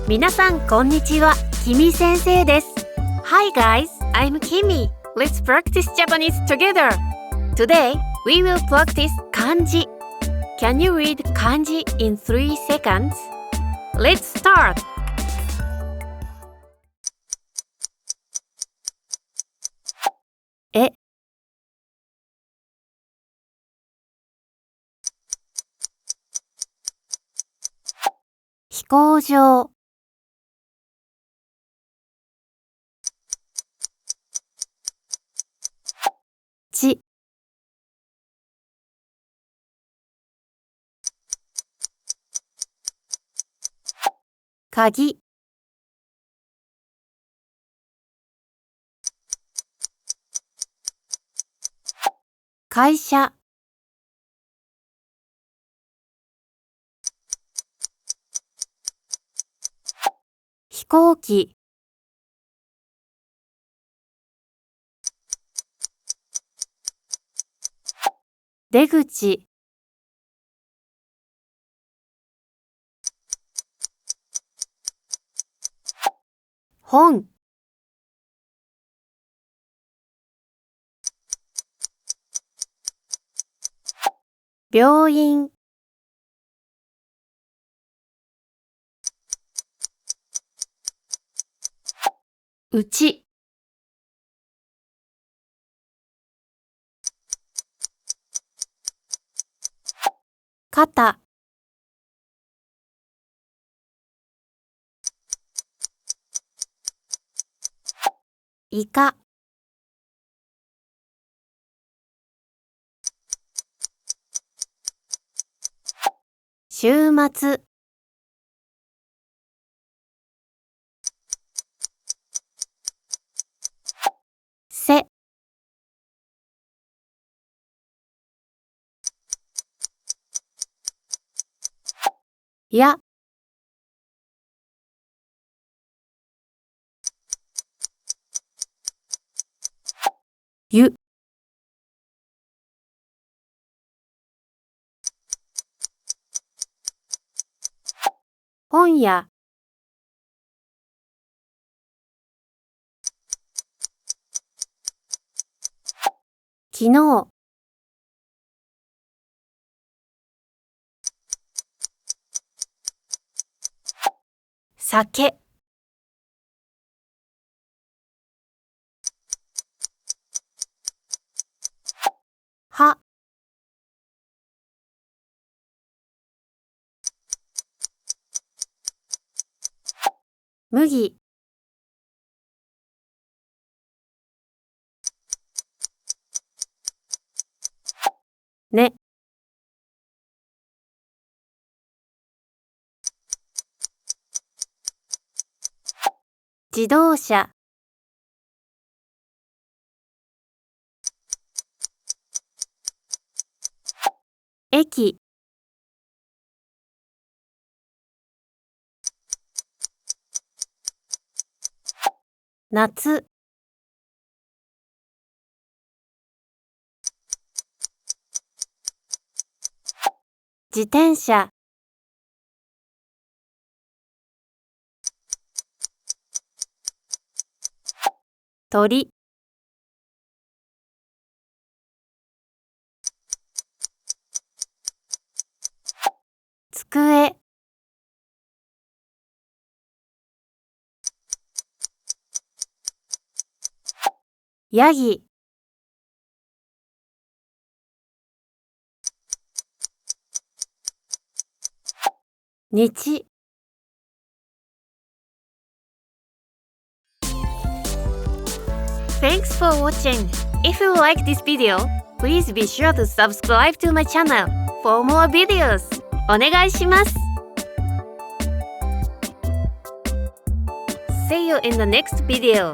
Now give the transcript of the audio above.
皆さんこんにちは、キミ先生です。Hi guys, I'm Kimi. Let's practice Japanese together. Today, we will practice 漢字。Can you read 漢字 in 3 seconds? Let's start! え、飛行場。ち、鍵。会社。飛行機。出口。本。病院。うち。肩。イカ。週末。せ。や。ゆ。本屋。昨日。酒。は。麦。ね。自動車。駅。夏。自転車。鳥。机。ヤギ。日。Thanks for watching. If you like this video, please be sure to subscribe to my channel for more videos. お願いします。See you in the next video.